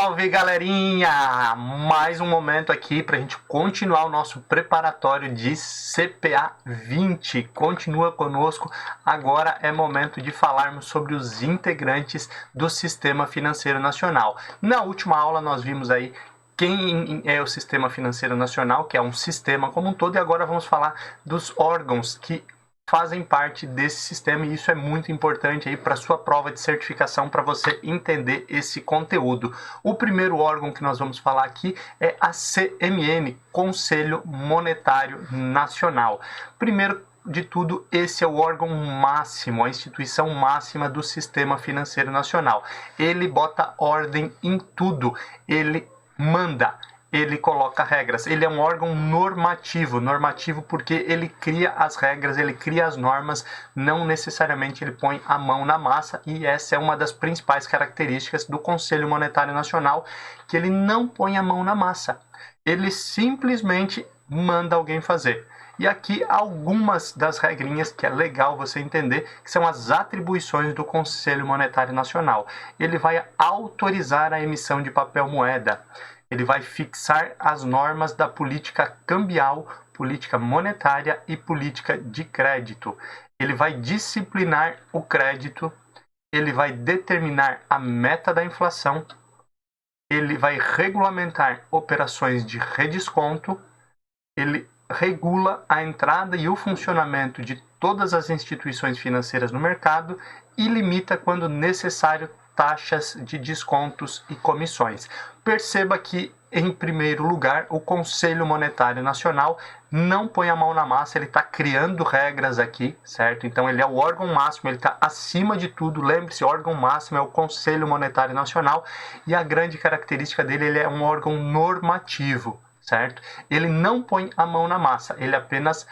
Salve, galerinha! Mais um momento aqui para a gente continuar o nosso preparatório de CPA 20. Continua conosco. Agora é momento de falarmos sobre os integrantes do Sistema Financeiro Nacional. Na última aula nós vimos aí quem é o Sistema Financeiro Nacional, que é um sistema como um todo, e agora vamos falar dos órgãos que fazem parte desse sistema, e isso é muito importante aí para sua prova de certificação, para você entender esse conteúdo. O primeiro órgão que nós vamos falar aqui é a CMN, Conselho Monetário Nacional. Primeiro de tudo, esse é o órgão máximo, a instituição máxima do Sistema Financeiro Nacional. Ele bota ordem em tudo, ele manda. Ele coloca regras, ele é um órgão normativo porque ele cria as regras, ele cria as normas, não necessariamente ele põe a mão na massa, e essa é uma das principais características do Conselho Monetário Nacional, que ele não põe a mão na massa, ele simplesmente manda alguém fazer. E aqui algumas das regrinhas que é legal você entender, que são as atribuições do Conselho Monetário Nacional. Ele vai autorizar a emissão de papel moeda. Ele vai fixar as normas da política cambial, política monetária e política de crédito. Ele vai disciplinar o crédito, ele vai determinar a meta da inflação, ele vai regulamentar operações de redesconto, ele regula a entrada e o funcionamento de todas as instituições financeiras no mercado e limita, quando necessário, taxas de descontos e comissões. Perceba que, em primeiro lugar, o Conselho Monetário Nacional não põe a mão na massa, ele está criando regras aqui, certo? Então ele é o órgão máximo, ele está acima de tudo. Lembre-se, o órgão máximo é o Conselho Monetário Nacional, e a grande característica dele, ele é um órgão normativo, certo? Ele não põe a mão na massa, ele apenas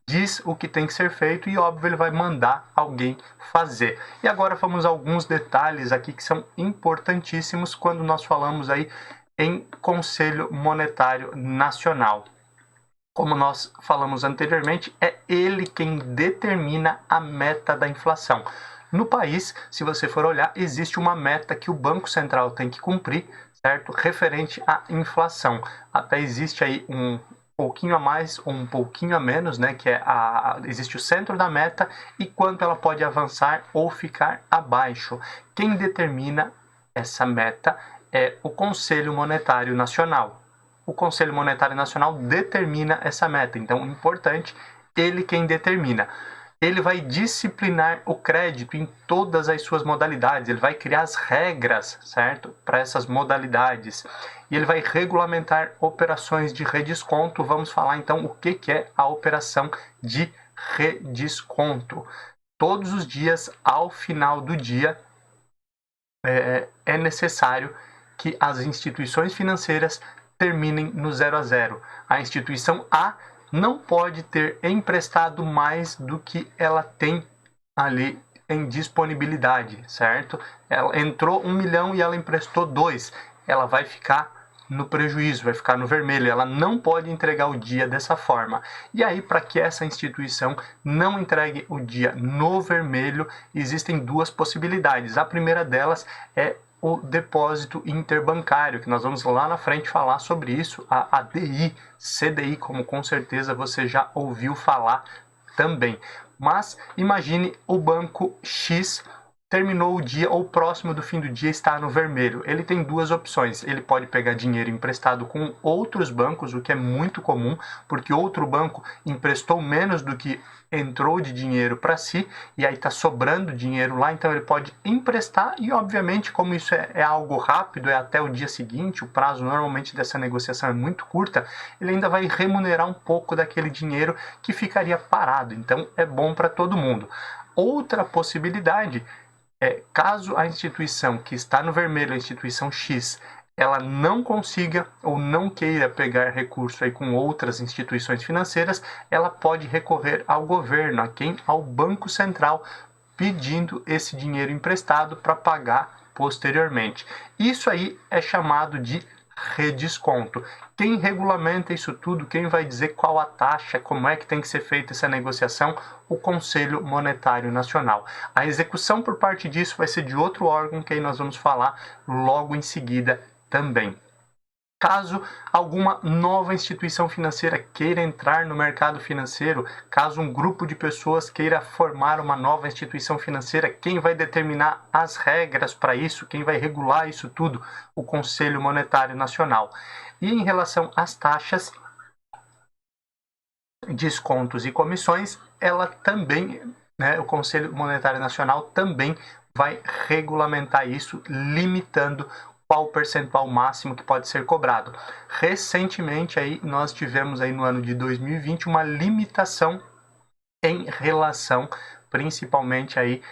diz o que tem que ser feito e, óbvio, ele vai mandar alguém fazer. E agora vamos a alguns detalhes aqui que são importantíssimos quando nós falamos aí em Conselho Monetário Nacional. Como nós falamos anteriormente, é ele quem determina a meta da inflação. No país, se você for olhar, existe uma meta que o Banco Central tem que cumprir, certo? Referente à inflação. Até existe aí um pouquinho a mais ou um pouquinho a menos, né, que é existe o centro da meta e quanto ela pode avançar ou ficar abaixo. Quem determina essa meta é o Conselho Monetário Nacional. O Conselho Monetário Nacional determina essa meta, então, importante, ele quem determina. Ele vai disciplinar o crédito em todas as suas modalidades, ele vai criar as regras, certo, para essas modalidades. E ele vai regulamentar operações de redesconto. Vamos falar então o que é a operação de redesconto. Todos os dias, ao final do dia, é necessário que as instituições financeiras terminem no 0 a 0. A instituição A não pode ter emprestado mais do que ela tem ali em disponibilidade, certo? Ela entrou 1 milhão e ela emprestou 2. Ela vai ficar no prejuízo, vai ficar no vermelho. Ela não pode entregar o dia dessa forma. E aí, para que essa instituição não entregue o dia no vermelho, existem duas possibilidades. A primeira delas é o depósito interbancário, que nós vamos lá na frente falar sobre isso, a ADI, CDI, como com certeza você já ouviu falar também. Mas imagine o banco X terminou o dia ou próximo do fim do dia está no vermelho. Ele tem duas opções. Ele pode pegar dinheiro emprestado com outros bancos, o que é muito comum, porque outro banco emprestou menos do que entrou de dinheiro para si, e aí está sobrando dinheiro lá, então ele pode emprestar e, obviamente, como isso é algo rápido, é até o dia seguinte, o prazo normalmente dessa negociação é muito curta, ele ainda vai remunerar um pouco daquele dinheiro que ficaria parado, então é bom para todo mundo. Outra possibilidade caso a instituição que está no vermelho, a instituição X, ela não consiga ou não queira pegar recurso aí com outras instituições financeiras, ela pode recorrer ao governo, a quem? Ao Banco Central, pedindo esse dinheiro emprestado para pagar posteriormente. Isso aí é chamado de redesconto. Quem regulamenta isso tudo, quem vai dizer qual a taxa, como é que tem que ser feita essa negociação? O Conselho Monetário Nacional. A execução por parte disso vai ser de outro órgão que aí nós vamos falar logo em seguida também. Caso alguma nova instituição financeira queira entrar no mercado financeiro, caso um grupo de pessoas queira formar uma nova instituição financeira, quem vai determinar as regras para isso, quem vai regular isso tudo? O Conselho Monetário Nacional. E em relação às taxas, descontos e comissões, ela também, o Conselho Monetário Nacional também vai regulamentar isso, limitando qual o percentual máximo que pode ser cobrado. Recentemente aí nós tivemos aí no ano de 2020 uma limitação em relação, principalmente aí,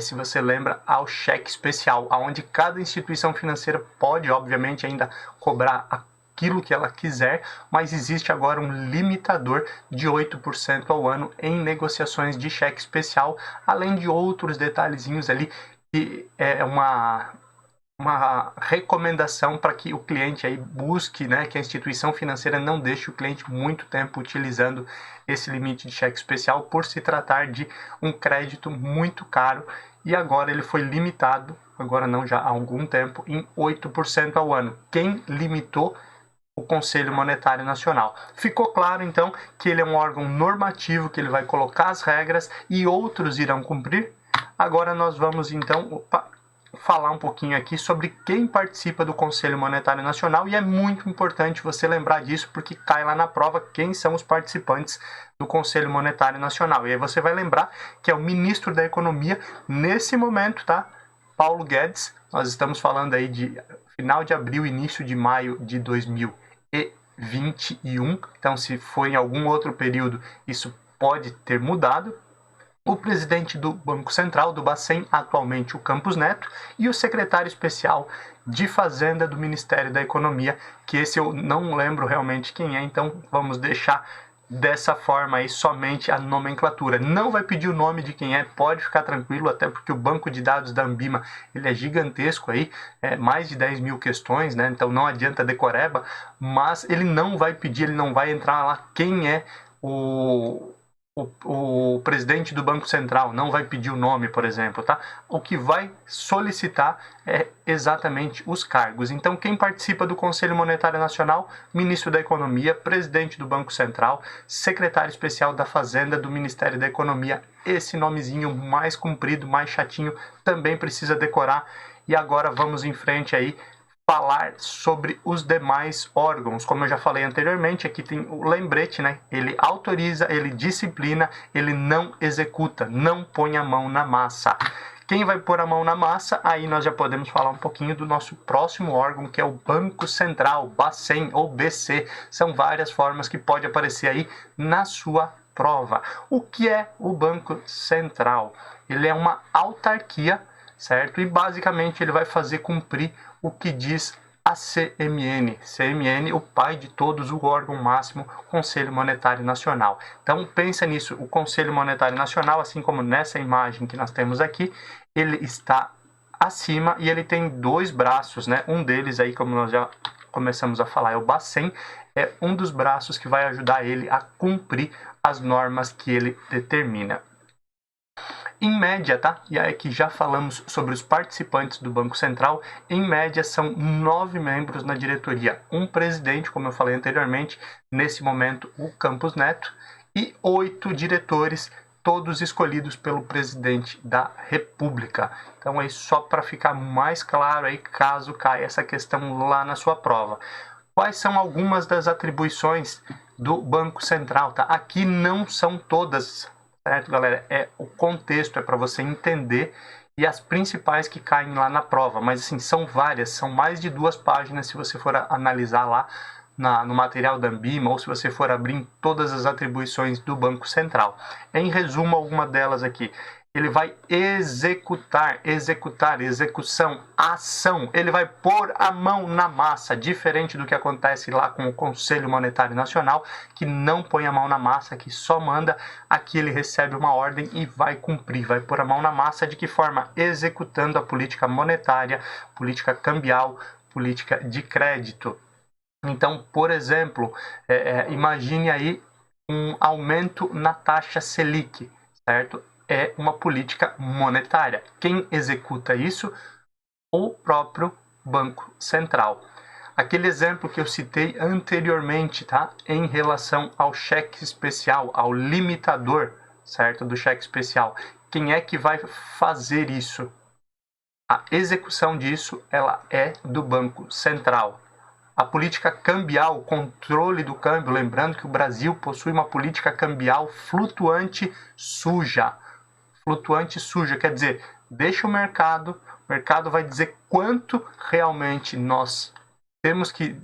se você lembra, ao cheque especial, onde cada instituição financeira pode, obviamente, ainda cobrar aquilo que ela quiser, mas existe agora um limitador de 8% ao ano em negociações de cheque especial, além de outros detalhezinhos ali, que é uma recomendação para que o cliente aí busque, que a instituição financeira não deixe o cliente muito tempo utilizando esse limite de cheque especial por se tratar de um crédito muito caro, e agora ele foi limitado, agora não, já há algum tempo, em 8% ao ano. Quem limitou? O Conselho Monetário Nacional. Ficou claro, então, que ele é um órgão normativo, que ele vai colocar as regras e outros irão cumprir? Agora nós vamos, então, falar um pouquinho aqui sobre quem participa do Conselho Monetário Nacional, e é muito importante você lembrar disso, porque cai lá na prova quem são os participantes do Conselho Monetário Nacional. E aí você vai lembrar que é o ministro da Economia, nesse momento, tá? Paulo Guedes. Nós estamos falando aí de final de abril, início de maio de 2021. Então, se for em algum outro período, isso pode ter mudado. O presidente do Banco Central, do Bacen, atualmente o Campos Neto, e o secretário especial de Fazenda do Ministério da Economia, que esse eu não lembro realmente quem é, então vamos deixar dessa forma aí somente a nomenclatura. Não vai pedir o nome de quem é, pode ficar tranquilo, até porque o banco de dados da Anbima ele é gigantesco aí, mais de 10 mil questões, então não adianta decoreba, mas ele não vai pedir, ele não vai entrar lá quem é o presidente do Banco Central, não vai pedir o nome, por exemplo, tá? O que vai solicitar é exatamente os cargos. Então, quem participa do Conselho Monetário Nacional? Ministro da Economia, presidente do Banco Central, secretário especial da Fazenda do Ministério da Economia. Esse nomezinho mais comprido, mais chatinho, também precisa decorar. E agora vamos em frente aí, falar sobre os demais órgãos. Como eu já falei anteriormente, aqui tem o lembrete, Ele autoriza, ele disciplina, ele não executa, não põe a mão na massa. Quem vai pôr a mão na massa? Aí nós já podemos falar um pouquinho do nosso próximo órgão, que é o Banco Central, Bacen ou BC. São várias formas que pode aparecer aí na sua prova. O que é o Banco Central? Ele é uma autarquia, certo? E basicamente ele vai fazer cumprir o que diz a CMN. CMN, o pai de todos, o órgão máximo, Conselho Monetário Nacional. Então pensa nisso, o Conselho Monetário Nacional, assim como nessa imagem que nós temos aqui, ele está acima e ele tem dois braços, Um deles aí, como nós já começamos a falar, é o Bacen, é um dos braços que vai ajudar ele a cumprir as normas que ele determina. Em média, tá? E aí aqui já falamos sobre os participantes do Banco Central. Em média, são 9 membros na diretoria. Um presidente, como eu falei anteriormente, nesse momento o Campos Neto, e 8 diretores, todos escolhidos pelo presidente da República. Então, aí só para ficar mais claro, aí, caso caia essa questão lá na sua prova. Quais são algumas das atribuições do Banco Central? Tá? Aqui não são todas, certo, galera? É o contexto, é para você entender, e as principais que caem lá na prova. Mas, assim, são várias, são mais de 2 páginas se você for analisar lá no material da Anbima, ou se você for abrir todas as atribuições do Banco Central. Em resumo, alguma delas aqui. Ele vai executar, execução, ação. Ele vai pôr a mão na massa, diferente do que acontece lá com o Conselho Monetário Nacional, que não põe a mão na massa, que só manda. Aqui ele recebe uma ordem e vai cumprir, vai pôr a mão na massa. De que forma? Executando a política monetária, política cambial, política de crédito. Então, por exemplo, imagine aí um aumento na taxa Selic, certo? É uma política monetária. Quem executa isso? O próprio Banco Central. Aquele exemplo que eu citei anteriormente, tá? Em relação ao cheque especial, ao limitador, certo? Do cheque especial. Quem é que vai fazer isso? A execução disso, ela é do Banco Central. A política cambial, o controle do câmbio, lembrando que o Brasil possui uma política cambial flutuante suja. Flutuante suja, quer dizer, deixa o mercado vai dizer quanto realmente nós temos que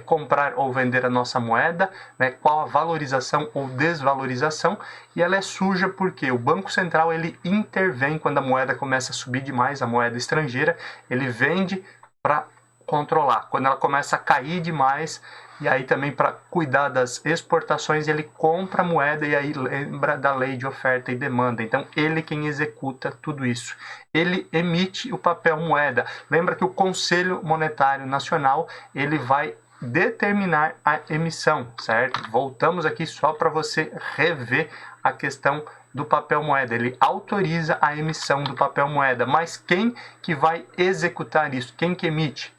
comprar ou vender a nossa moeda, né, qual a valorização ou desvalorização, e ela é suja porque o Banco Central ele intervém quando a moeda começa a subir demais, a moeda estrangeira, ele vende para controlar. Quando ela começa a cair demais, e aí também para cuidar das exportações, ele compra a moeda e aí lembra da lei de oferta e demanda. Então, ele quem executa tudo isso. Ele emite o papel moeda. Lembra que o Conselho Monetário Nacional, ele vai determinar a emissão, certo? Voltamos aqui só para você rever a questão do papel moeda. Ele autoriza a emissão do papel moeda, mas quem que vai executar isso? Quem que emite?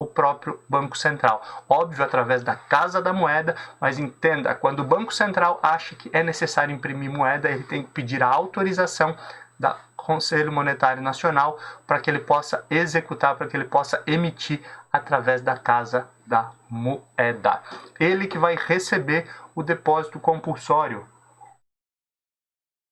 O próprio Banco Central. Óbvio, através da Casa da Moeda, mas entenda, quando o Banco Central acha que é necessário imprimir moeda, ele tem que pedir a autorização do Conselho Monetário Nacional para que ele possa executar, para que ele possa emitir através da Casa da Moeda. Ele que vai receber o depósito compulsório.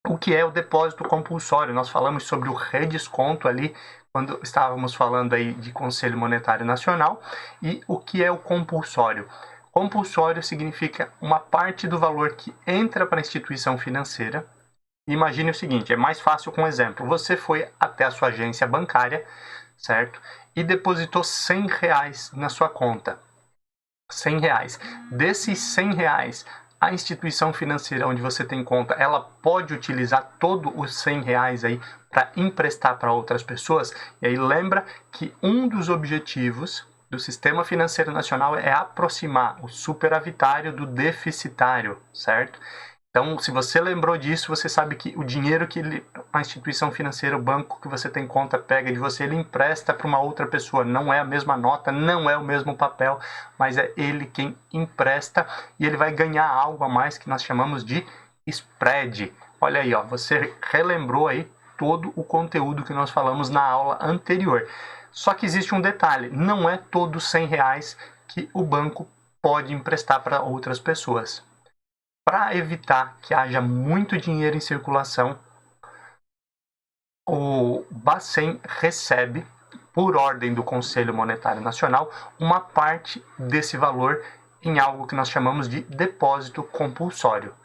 O que é o depósito compulsório? Nós falamos sobre o redesconto ali, quando estávamos falando aí de Conselho Monetário Nacional. E o que é o compulsório? Compulsório significa uma parte do valor que entra para a instituição financeira. Imagine o seguinte, é mais fácil com um exemplo. Você foi até a sua agência bancária, certo? E depositou R$100 na sua conta. R$100. Desses R$100, a instituição financeira onde você tem conta, ela pode utilizar todos os R$100 aí para emprestar para outras pessoas. E aí lembra que um dos objetivos do Sistema Financeiro Nacional é aproximar o superavitário do deficitário, certo? Então, se você lembrou disso, você sabe que o dinheiro que a instituição financeira, o banco que você tem conta, pega de você, ele empresta para uma outra pessoa. Não é a mesma nota, não é o mesmo papel, mas é ele quem empresta e ele vai ganhar algo a mais que nós chamamos de spread. Olha aí, ó, você relembrou aí todo o conteúdo que nós falamos na aula anterior. Só que existe um detalhe, não é todos R$100 que o banco pode emprestar para outras pessoas. Para evitar que haja muito dinheiro em circulação, o Bacen recebe, por ordem do Conselho Monetário Nacional, uma parte desse valor em algo que nós chamamos de depósito compulsório.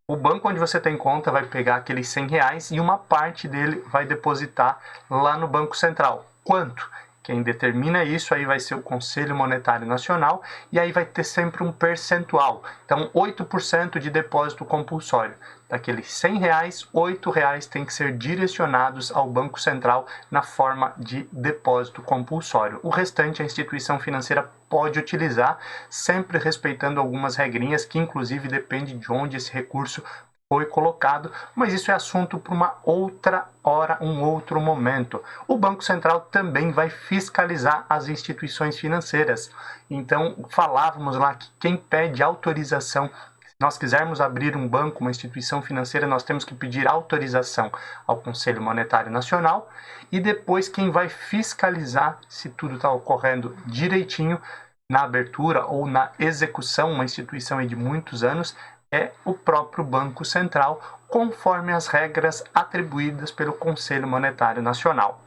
O banco onde você tem conta vai pegar aqueles R$100 e uma parte dele vai depositar lá no Banco Central. Quanto? Quem determina isso aí vai ser o Conselho Monetário Nacional e aí vai ter sempre um percentual. Então, 8% de depósito compulsório. Daqueles R$100, R$8 tem que ser direcionados ao Banco Central na forma de depósito compulsório. O restante a instituição financeira pode utilizar, sempre respeitando algumas regrinhas que inclusive depende de onde esse recurso foi colocado, mas isso é assunto para uma outra hora, um outro momento. O Banco Central também vai fiscalizar as instituições financeiras. Então, falávamos lá que quem pede autorização, se nós quisermos abrir um banco, uma instituição financeira, nós temos que pedir autorização ao Conselho Monetário Nacional e depois quem vai fiscalizar se tudo está ocorrendo direitinho na abertura ou na execução, uma instituição de muitos anos, é o próprio Banco Central, conforme as regras atribuídas pelo Conselho Monetário Nacional.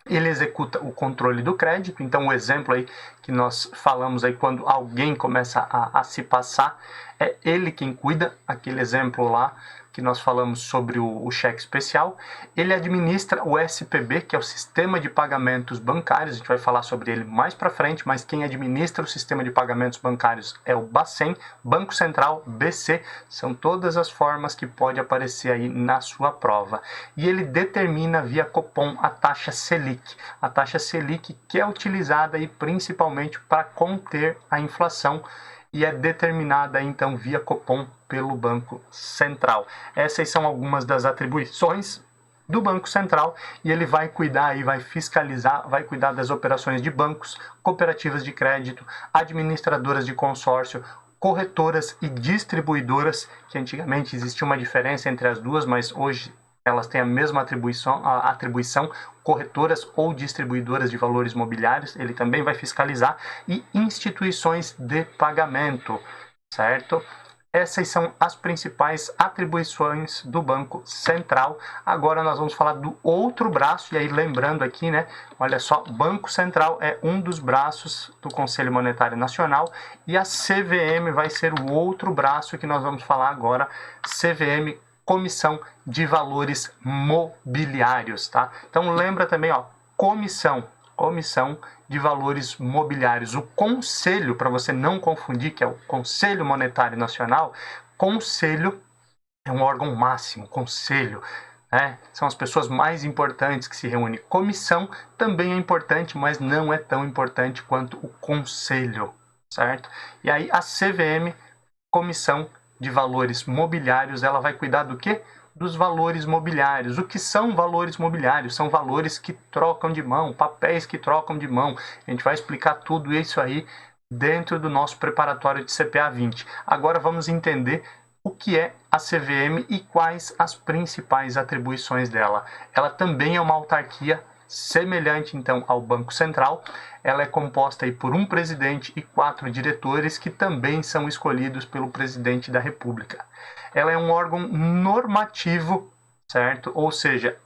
Ele executa o controle do crédito, então o exemplo aí que nós falamos aí quando alguém começa a se passar, é ele quem cuida, aquele exemplo lá que nós falamos sobre o cheque especial. Ele administra o SPB, que é o Sistema de Pagamentos Bancários, a gente vai falar sobre ele mais para frente, mas quem administra o Sistema de Pagamentos Bancários é o Bacen, Banco Central, BC, são todas as formas que pode aparecer aí na sua prova. E ele determina via Copom a taxa Selic que é utilizada aí principalmente para conter a inflação, e é determinada então via Copom pelo Banco Central. Essas são algumas das atribuições do Banco Central, e ele vai cuidar e vai fiscalizar, vai cuidar das operações de bancos, cooperativas de crédito, administradoras de consórcio, corretoras e distribuidoras, que antigamente existia uma diferença entre as duas, mas hoje elas têm a mesma atribuição, corretoras ou distribuidoras de valores mobiliários, ele também vai fiscalizar, e instituições de pagamento, certo? Essas são as principais atribuições do Banco Central. Agora nós vamos falar do outro braço, e aí lembrando aqui, né, olha só, Banco Central é um dos braços do Conselho Monetário Nacional, e a CVM vai ser o outro braço que nós vamos falar agora, CVM, Comissão de Valores Mobiliários, tá? Então lembra também, ó, Comissão de Valores Mobiliários. O Conselho, para você não confundir, que é o Conselho Monetário Nacional, Conselho é um órgão máximo, Conselho, né? São as pessoas mais importantes que se reúnem. Comissão também é importante, mas não é tão importante quanto o Conselho, certo? E aí a CVM, Comissão de Valores Mobiliários, ela vai cuidar do quê? Dos valores mobiliários. O que são valores mobiliários? São valores que trocam de mão, papéis que trocam de mão. A gente vai explicar tudo isso aí dentro do nosso preparatório de CPA 20. Agora vamos entender o que é a CVM e quais as principais atribuições dela. Ela também é uma autarquia semelhante então ao Banco Central. Ela é composta aí por um presidente e 4 diretores que também são escolhidos pelo presidente da República. Ela é um órgão normativo, certo? Ou seja,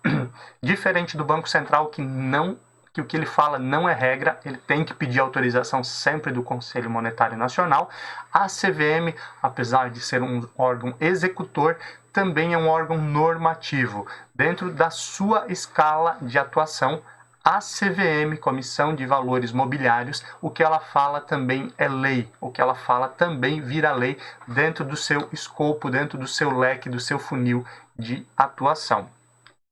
diferente do Banco Central, que o que ele fala não é regra, ele tem que pedir autorização sempre do Conselho Monetário Nacional. A CVM, apesar de ser um órgão executor, também é um órgão normativo. Dentro da sua escala de atuação, a CVM, Comissão de Valores Mobiliários, o que ela fala também é lei, o que ela fala também vira lei dentro do seu escopo, dentro do seu leque, do seu funil de atuação.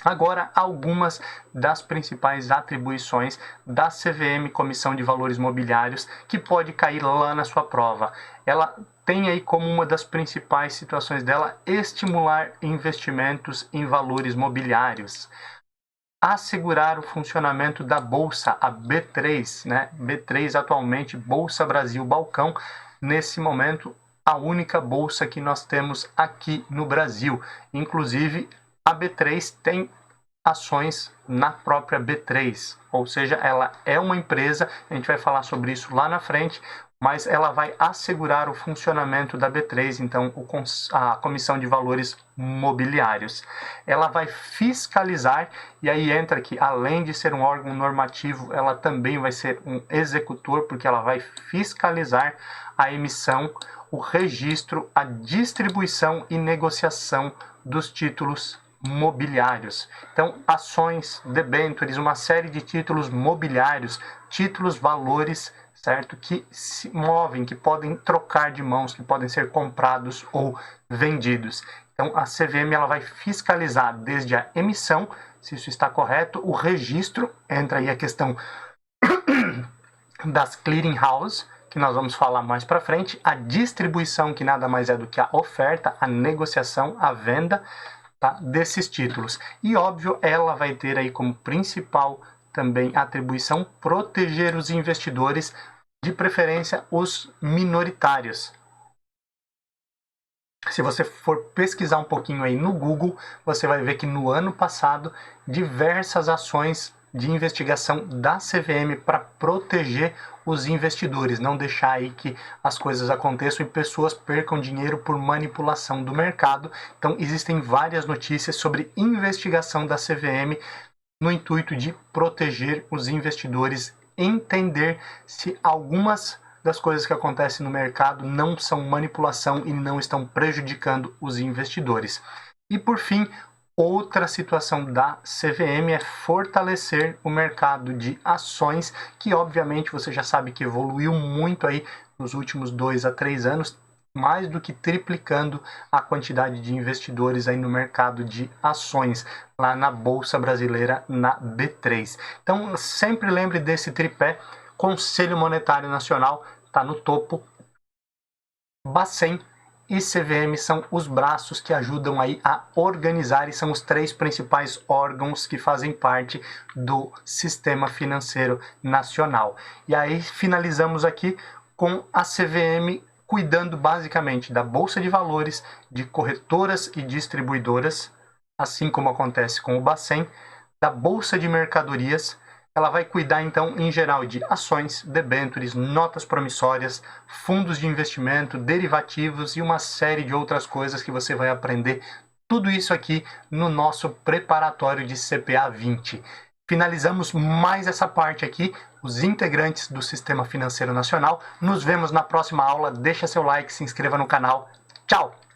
Agora, algumas das principais atribuições da CVM, Comissão de Valores Mobiliários, que pode cair lá na sua prova. Ela tem aí como uma das principais situações dela estimular investimentos em valores mobiliários, assegurar o funcionamento da Bolsa, a B3, né? B3 atualmente, Bolsa Brasil Balcão, nesse momento a única bolsa que nós temos aqui no Brasil. Inclusive, a B3 tem ações na própria B3, ou seja, ela é uma empresa, a gente vai falar sobre isso lá na frente, mas ela vai assegurar o funcionamento da B3, então a Comissão de Valores Mobiliários. Ela vai fiscalizar, e aí entra que além de ser um órgão normativo, ela também vai ser um executor, porque ela vai fiscalizar a emissão, o registro, a distribuição e negociação dos títulos mobiliários. Então, ações, debêntures, uma série de títulos mobiliários, títulos valores, certo? Que se movem, que podem trocar de mãos, que podem ser comprados ou vendidos. Então, a CVM ela vai fiscalizar desde a emissão, se isso está correto, o registro, entra aí a questão das clearing houses, que nós vamos falar mais para frente, a distribuição, que nada mais é do que a oferta, a negociação, a venda, tá, desses títulos. E óbvio, ela vai ter aí como principal também atribuição proteger os investidores, de preferência os minoritários. Se você for pesquisar um pouquinho aí no Google, você vai ver que no ano passado diversas ações de investigação da CVM para proteger os investidores, não deixar aí que as coisas aconteçam e pessoas percam dinheiro por manipulação do mercado. Então existem várias notícias sobre investigação da CVM no intuito de proteger os investidores, entender se algumas das coisas que acontecem no mercado não são manipulação e não estão prejudicando os investidores. E por fim, outra situação da CVM é fortalecer o mercado de ações, que obviamente você já sabe que evoluiu muito aí nos últimos 2 a 3 anos, mais do que triplicando a quantidade de investidores aí no mercado de ações, lá na Bolsa Brasileira, na B3. Então, sempre lembre desse tripé: Conselho Monetário Nacional está no topo, Bacen e CVM são os braços que ajudam aí a organizar e são os 3 principais órgãos que fazem parte do Sistema Financeiro Nacional. E aí finalizamos aqui com a CVM cuidando basicamente da Bolsa de Valores, de corretoras e distribuidoras, assim como acontece com o Bacen, da Bolsa de Mercadorias. Ela vai cuidar, então, em geral, de ações, debêntures, notas promissórias, fundos de investimento, derivativos e uma série de outras coisas que você vai aprender tudo isso aqui no nosso preparatório de CPA 20. Finalizamos mais essa parte aqui, os integrantes do Sistema Financeiro Nacional. Nos vemos na próxima aula. Deixa seu like, se inscreva no canal. Tchau!